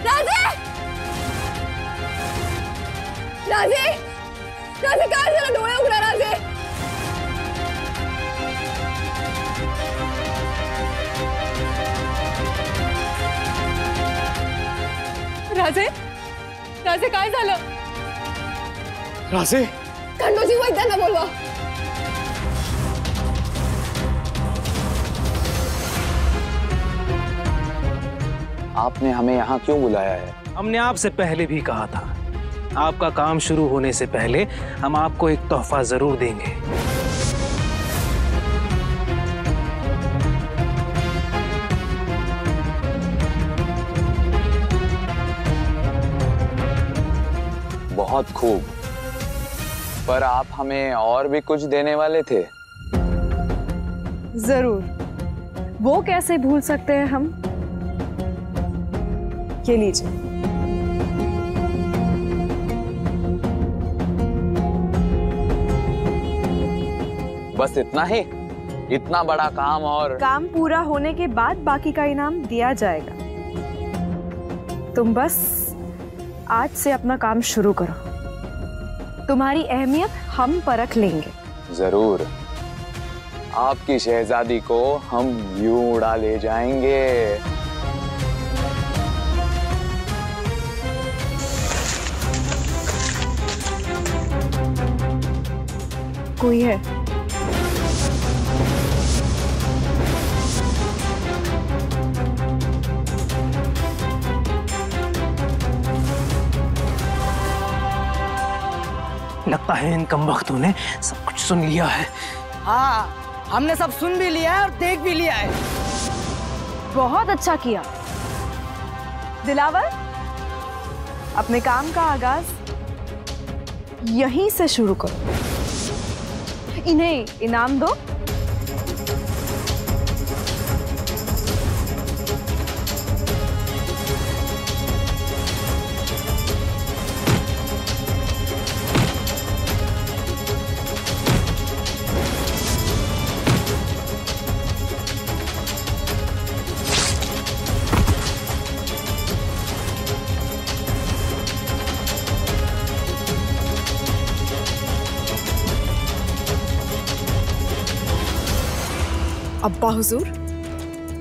राजे! राजे! राजे काय झालं? डोळे उघडा राजे! राजे! राजे काय झालं? राजे! खंडोजी वैद्यांना बोलवा. आपने हमें यहाँ क्यों बुलाया है? हमने आपसे पहले भी कहा था, आपका काम शुरू होने से पहले हम आपको एक तोहफा जरूर देंगे। बहुत खूब, पर आप हमें और भी कुछ देने वाले थे। जरूर, वो कैसे भूल सकते हैं हम। ये लीजिए। बस इतना ही? इतना बड़ा काम? और काम पूरा होने के बाद बाकी का इनाम दिया जाएगा। तुम बस आज से अपना काम शुरू करो। तुम्हारी अहमियत हम परख लेंगे। जरूर, आपकी शहजादी को हम यूं उड़ा ले जाएंगे। कोई है? लगता है इन कमबख्तों ने सब कुछ सुन लिया है। हाँ, हमने सब सुन भी लिया है और देख भी लिया है। बहुत अच्छा किया दिलावर। अपने काम का आगाज यहीं से शुरू करो। इन्हें इनाम दो। अब्बा हुजूर,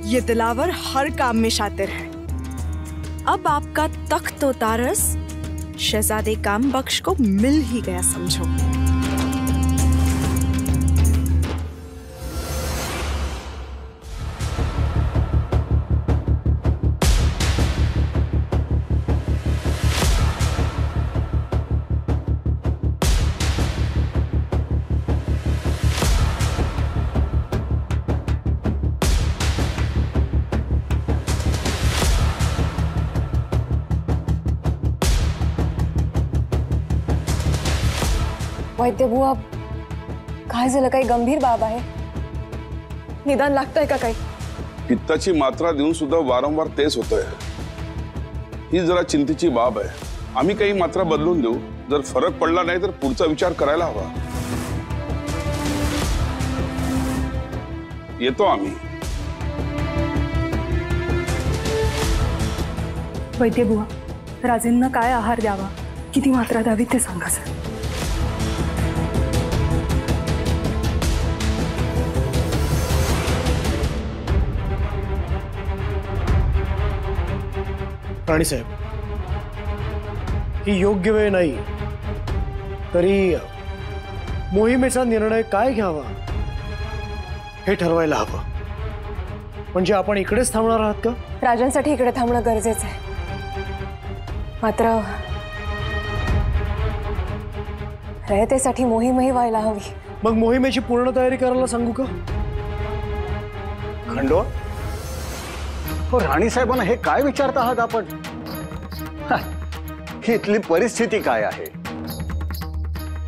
ये दिलावर हर काम में शातिर है। अब आपका तख्त व तारस शहजादे काम बख्श को मिल ही गया समझो। वैद्य बुवा, काय झालं? काही गंभीर बाब आहे? निदान लागतंय का काही? पित्ताची मात्रा देऊन सुद्धा वारंवार तेच होतंय. ही जरा चिंतेची बाब आहे. आम्ही काही मात्रा बदलून देऊ. जर फरक पडला नाही तर पुढचा विचार करायला हवा. येतो आम्ही. वैद्य बुवा, राजेंना काय आहार द्यावा, किती मात्रा द्यावी ते सांगा सर. राणी साहेब, ही योग्य वेळ नाही, तरी मोहिमेचा निर्णय काय घ्यावा हे ठरवायला हवं. म्हणजे आपण इकडेच थांबणार आहात का? राजांसाठी इकडे थांबणं गरजेचं आहे. मात्र रयतेसाठी मोहीमही व्हायला हवी. मग मोहिमेची पूर्ण तयारी करायला सांगू का? खंडो, हो राणी साहेबांना हे काय विचारत आहात आपण? ही इथली परिस्थिती काय आहे?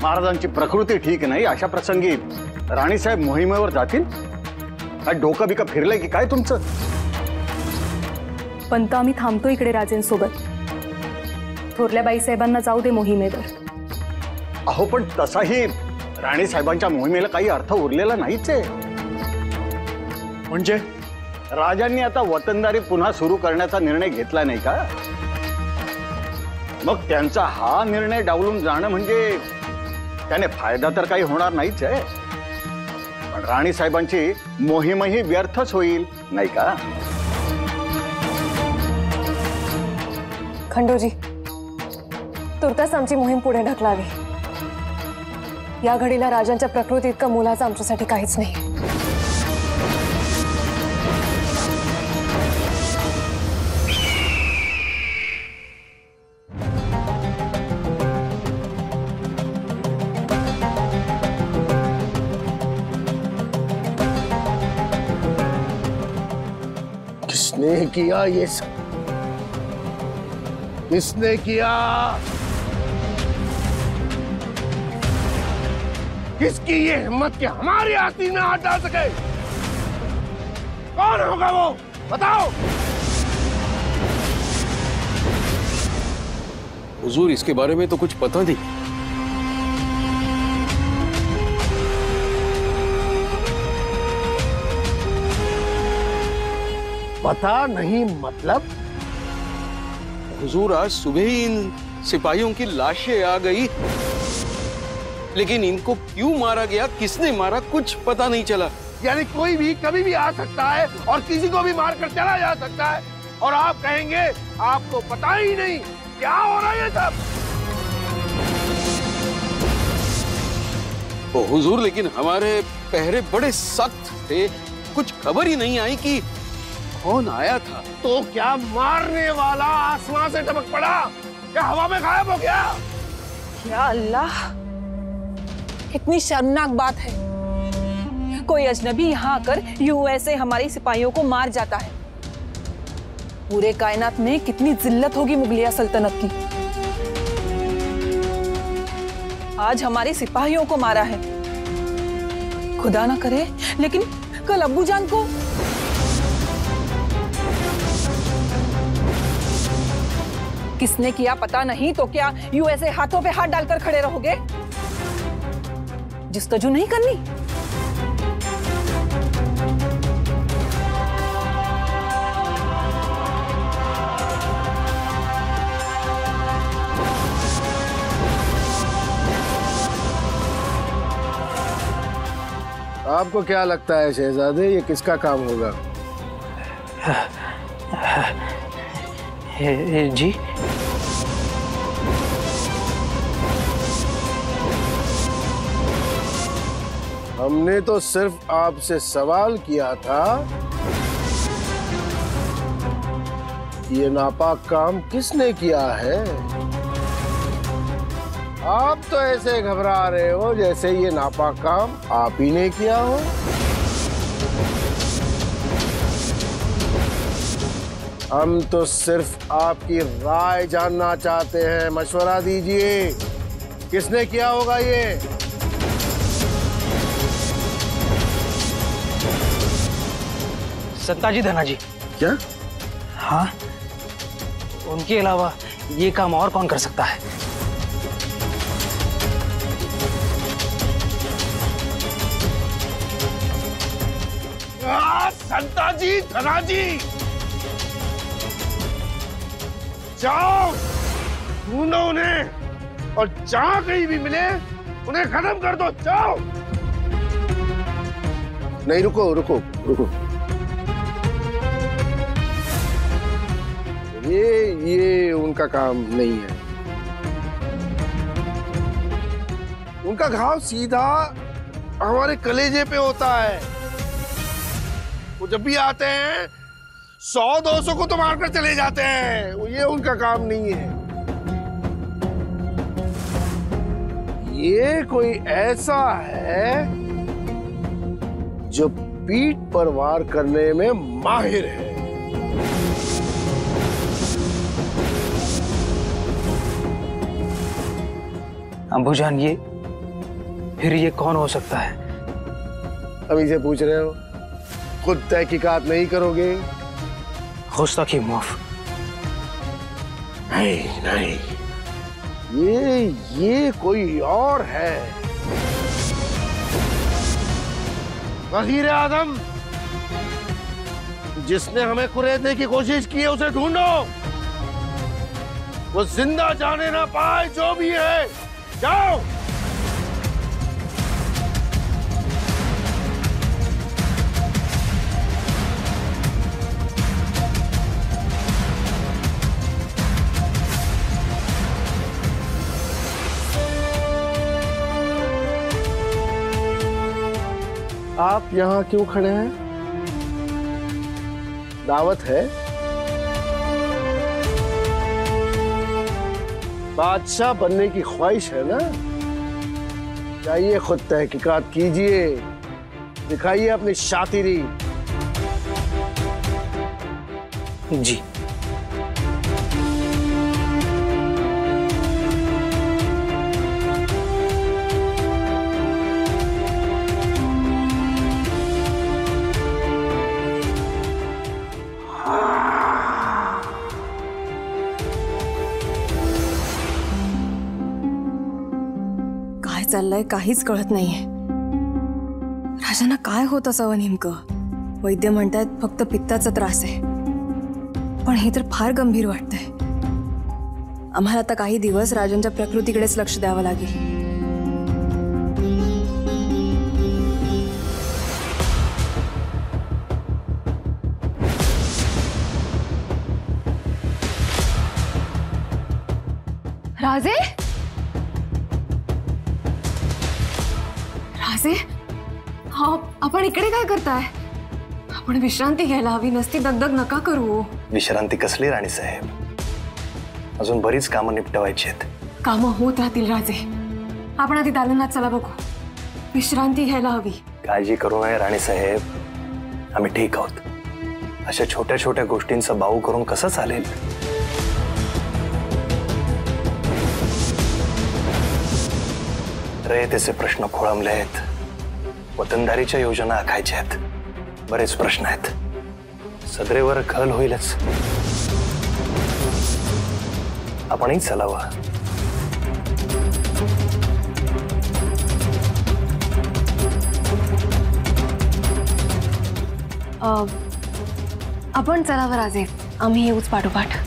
महाराजांची प्रकृती ठीक नाही, अशा प्रसंगी राणी साहेब मोहिमेवर जातील? काय डोकं बिकं फिरलंय की काय तुमचं? पंत, आम्ही थांबतो इकडे राजेंसोबत. थोरल्या बाई साहेबांना जाऊ दे मोहिमेवर. अहो, पण तसाही राणी साहेबांच्या मोहिमेला काही अर्थ उरलेला नाहीच आहे. म्हणजे राजांनी आता वतनदारी पुन्हा सुरू करण्याचा निर्णय घेतला नाही का? मग त्यांचा हा निर्णय डावलून जाणं म्हणजे त्याने फायदा तर काही होणार नाहीच आहे, पण राणी साहेबांची मोहीमही व्यर्थच होईल, नाही का? खंडूजी, तुर्तास आमची मोहीम पुढे ढकलावी. या घडीला राजांच्या प्रकृती इतका मोलाचा आमच्यासाठी काहीच नाही. किसने किया ये सब? किसने किया? किसकी ये हिम्मत कि हमारी आस्तीन में हाथ डाल सके? कौन होगा वो? बताओ। हुजूर, इसके बारे में तो कुछ पता नहीं। पता नहीं मतलब? हुजूर, आज सुबह ही इन सिपाहियों की लाशें आ गई, लेकिन इनको क्यों मारा गया, किसने मारा, कुछ पता नहीं चला। यानी कोई भी कभी भी आ सकता है और किसी को भी मारकर चला जा सकता है, और आप कहेंगे आपको पता ही नहीं क्या हो रहा है सब? ओ हुजूर, लेकिन हमारे पहरे बड़े सख्त थे, कुछ खबर ही नहीं आई कि कौन आया था। तो क्या मारने वाला आसमान से टपक पड़ा या हवा में गायब हो गया? या अल्लाह, कितनी शर्मनाक बात है। कोई अजनबी यहाँ आकर यूं ऐसे हमारी सिपाहियों को मार जाता है। पूरे कायनात में कितनी जिल्लत होगी मुगलिया सल्तनत की। आज हमारे सिपाहियों को मारा है, खुदा ना करे लेकिन कल अब्बू जान को। किसने किया पता नहीं, तो क्या यूं ऐसे हाथों पे हाथ डालकर खड़े रहोगे? जिस्तजू नहीं करनी। आपको क्या लगता है शहजादे, ये किसका काम होगा? जी, हमने तो सिर्फ आपसे सवाल किया था कि ये नापाक काम किसने किया है। आप तो ऐसे घबरा रहे हो जैसे ये नापाक काम आप ही ने किया हो। हम तो सिर्फ आपकी राय जानना चाहते हैं, मशवरा दीजिए, किसने किया होगा ये? सत्ताजी धनाजी। क्या? हाँ, उनके अलावा ये काम और कौन कर सकता है? संताजी, धनाजी, जाओ ढूंढो उन्हें, और जहां कहीं भी मिले उन्हें खत्म कर दो। जाओ। नहीं, रुको रुको रुको। ये उनका काम नहीं है। उनका घाव सीधा हमारे कलेजे पे होता है। वो जब भी आते हैं 100-200 को तो मारकर चले जाते हैं। ये उनका काम नहीं है। ये कोई ऐसा है जो पीठ पर वार करने में माहिर है। अब्बूजान, ये फिर ये कौन हो सकता है? अभी से पूछ रहे हो? खुद तहकीकात नहीं करोगे? गुस्ताखी माफ। नहीं नहीं, ये कोई और है। वज़ीर आज़म, जिसने हमें कुरेदने की कोशिश की है उसे ढूंढो। वो जिंदा जाने ना पाए जो भी है। जाओ। आप यहाँ क्यों खड़े हैं? दावत है? बादशाह बनने की ख्वाहिश है ना? जाइए खुद तहकीकात कीजिए, दिखाइए अपनी शातिरी। जी। काय चाललंय काहीच कळत नाहीये। राजांना काय होत असावं नेमकं? वैद्य म्हणतायत फक्त पित्ताचा त्रास आहे, पण हे तर फार गंभीर वाटतंय। आम्हाला आता काही दिवस राजांच्या प्रकृतीकडेच लक्ष द्यावं लागेल। राजे, राजे, आपण इकडे काय करताय? आपण विश्रांती घ्यायला हवी, नसती दगदग नका करू। विश्रांती कसली राणी साहेब? अजून बरीच कामं निपटवायची आहेत। कामं होत राहतील राजे, आपण आधी दालनात चला बघू। विश्रांती घ्यायला हवी। काळजी करू नये राणी साहेब, आम्ही ठीक आहोत। अशा छोट्या छोट्या गोष्टींचा बाऊ करून कसं चालेल? रयतेचे प्रश्न खोळंबले आहेत, वतनदारीच्या योजना आखायच्या आहेत, बरेच प्रश्न आहेत। सदरेवर घल होईलच, आपणही चलावं। आपण चलावं राजे, आम्ही येऊच पाठोपाठ।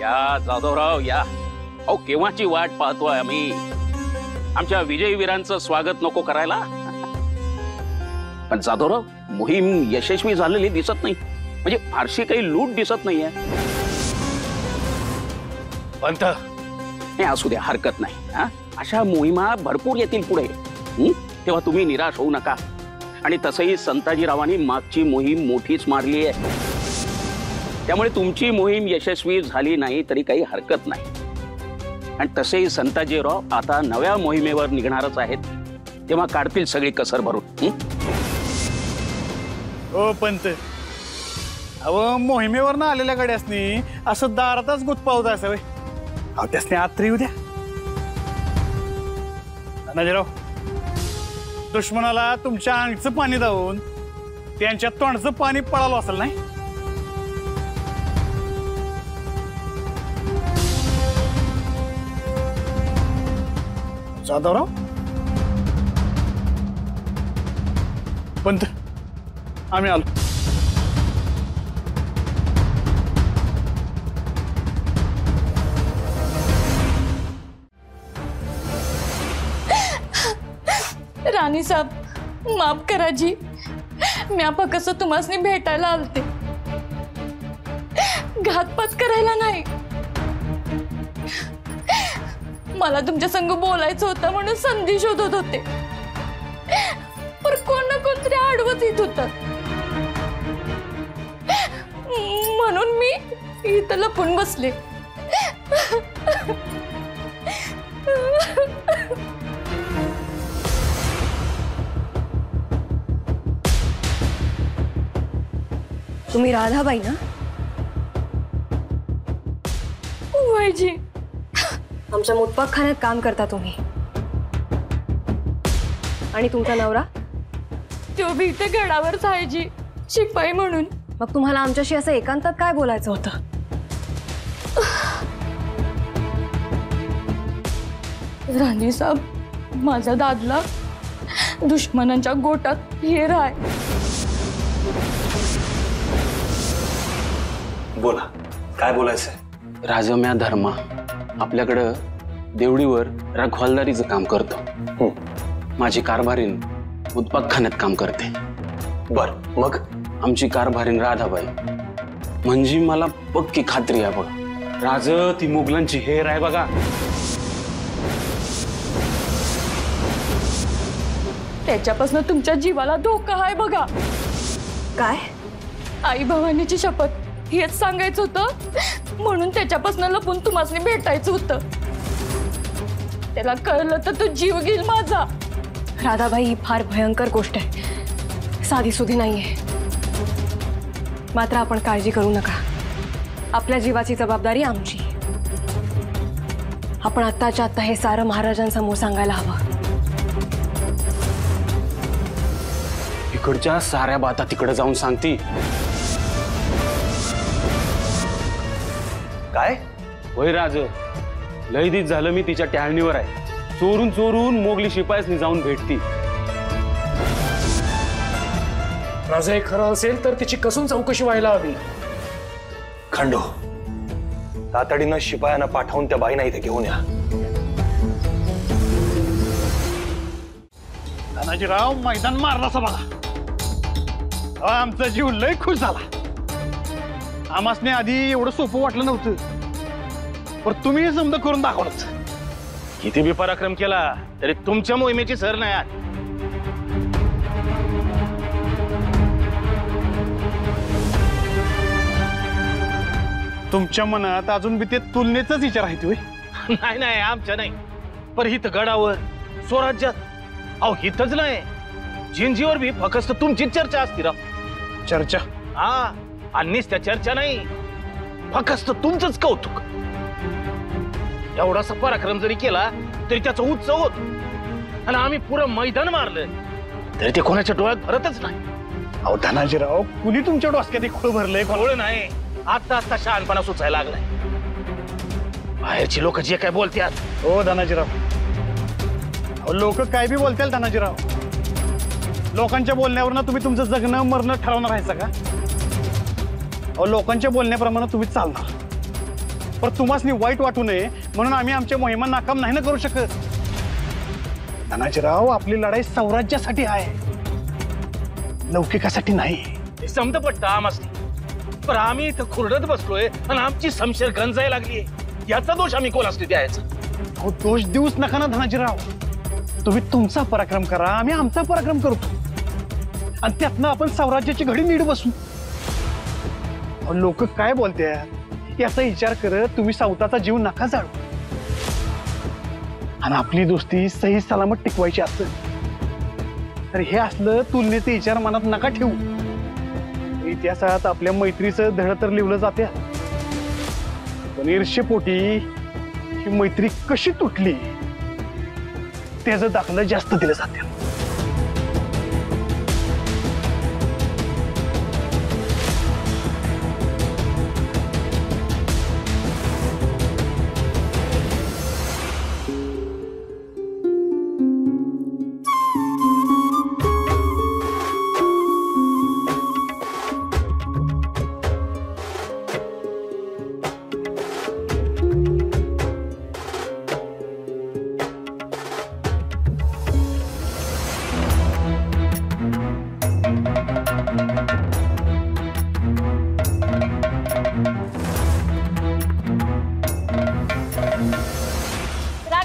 या जाधवराव या। अहो केव्हाची वाट पाहतोय आम्ही। आमच्या विजयी वीरांचं स्वागत नको करायला? पण जाधवराव, मोहीम यशस्वी झालेली दिसत नाही, म्हणजे फारशी काही लूट दिसत नाहीये। पंत, हे असू द्या, हरकत नाही। अशा मोहिमा भरपूर येतील पुढे, तेव्हा तुम्ही निराश होऊ नका। आणि तसंही संताजीरावांनी मागची मोहीम मोठीच मारली आहे, त्यामुळे तुमची मोहीम यशस्वी झाली नाही तरी काही हरकत नाही। आणि तसेही संताजीराव आता नव्या मोहिमेवर निघणारच आहेत, तेव्हा काढतील सगळी कसर भरून। ओ पंत, अहो मोहिमेवर ना आलेल्या गड्यासनी असं दारातच गुतपावत असावे। अहो त्यासनी आत तरी येऊ द्या। नाजीराव, दुश्मनाला तुमच्या अंगचं पाणी दावून त्यांच्या तोंडचं पाणी पळालं असेल नाही? जाधवराव, पंत, आम्ही आलो। राणी साहब, माफ करा जी, म्या फक्त तुम्हासनी भेटायला आलते, घातपात करायला नाही। मला तुमच्या संग बोलायचं होतं म्हणून संधी शोधत होते, पण कोण ना कोणतरी आडवत येत होत, म्हणून मी इथं लपून बसले. तुम्ही राधाबाई ना? वयजी, आमच्या मुतपाकखान्यात काम करता तुम्ही. आणि तुमचा नवरा? तो भी इथे गडावर जायची शिपाई म्हणून. मग तुम्हाला आमच्याशी असं एकांतात काय बोलायचं होतं? राणी साहेब, माझा दादला दुश्मनांच्या गोटात हे राय. बोला, काय बोलायचंय? राजम्या धर्मा आपल्याकडं देवडीवर रखवालदारीचं काम करतो. माझी कारभारीन मुतपाकखान्यात काम करते. बर, मग? आमची कारभारीन राधाबाई म्हणजे मला पक्की खात्री आहे बघा. राज ती मुघलांची हेर आहे बघा. त्याच्यापासून तुमच्या जीवाला धोका आहे बघा. काय? आई भवानीची शपथ, हेच सांगायचं होतं म्हणून त्याच्यापासून लपून तुम्हाला भेटायचं होतं. त्याला कळलं तर तो जीव घेईल माझा. राधाबाई, ही फार भयंकर गोष्ट आहे, साधी सुधी नाहीये. मात्र आपण काळजी करू नका. आपल्या जीवाची जबाबदारी आमची. आपण आत्ताच्या आत्ता हे सारं महाराजांसमोर सांगायला हवं. इकडच्या साऱ्या बाता तिकडे जाऊन सांगती. काय? होय राज, लय दिस झालं मी तिच्या टॅळणीवर आहे. चोरून चोरून मोगली शिपायासनी जाऊन भेटती. राजा हे खरं असेल तर तिची कसून चौकशी व्हायला हवी. खंडू, तातडीनं शिपायांना पाठवून त्या बाईंना इथे घेऊन या. धनाजीराव, मैदान मारला सा बघा. आमचा जीव लय खुश झाला. आमासने आधी एवढं सोपं वाटलं नव्हतं, पण तुम्ही समजा करून दाखवलंच. किती बी पराक्रम केला तरी तुमच्या मोहिमेची सर नाही आली. तुमच्या मनात अजून बी ते तुलनेचाच विचार आहे तुम्ही? नाही नाही, आमच्या नाही, पर हित गडावर स्वराज्यात अहो हितच नाही, जिंजीवर बी फक्त तुमची चर्चा असती राव. चर्चा? हा, आणि त्या चर्चा नाही, फक्त तुमचंच कौतुक. एवढासा पराक्रम जरी केला तरी त्याचा उत्सव होत, आणि आम्ही पुरं मैदान मारलं तरी ते कोणाच्या डोळ्यात भरतच नाही. अहो धनाजीराव, कुणी तुमच्या डोसक्यात एक खोळ भरलंय? खोळ नाही, आता आता शहाणपणा सुचायला लागलाय. बाहेरची लोक जे काय बोलतात. हो धनाजीराव, लोक काय बी बोलतील धनाजीराव. लोकांच्या बोलण्यावरनं तुम्ही तुमचं जगणं मरणं ठरवणार आहे का? अहो लोकांच्या बोलण्याप्रमाणे तुम्ही चालणार, पण तुम्हाला वाईट वाटू नये म्हणून आम्ही आमच्या मोहिमा नाकाम नाही ना करू शकत. धनाजीराव, आपली लढाई स्वराज्यासाठी आहे, लौकिकासाठी नाही. हे समज पडतं आम्हाला, पण आम्ही इथं खुरडत बसलोय आणि आमची समशेर गंजायला लागलीये. याचा दोष आम्ही कोणासाठी द्यायचा? अहो दोष देऊच नका ना धनाजीराव. तुम्ही तुमचा पराक्रम करा, आम्ही आमचा पराक्रम करतो, आणि त्यातनं आपण स्वराज्याची घडी नीट बसू. लोक काय बोलतात याचा विचार करत तुम्ही सावताचा जीव नका जाळू, आणि आपली दोस्ती सही सलामत टिकवायची असेल तर हे असलं तुलनेचे विचार मनात नका ठेवू. इतिहासात आपल्या मैत्रीचं धड तर लिहिलं जाते, पण ईर्ष्येपोटी ही मैत्री कशी तुटली त्याचं दाखलं जास्त दिलं जाते.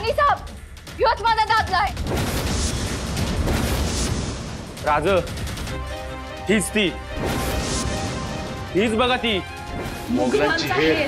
राणी साहेब, ह्योच माझा दादला आहे. राज, हीच ती, हीच बघा ती मोगलांची हेर.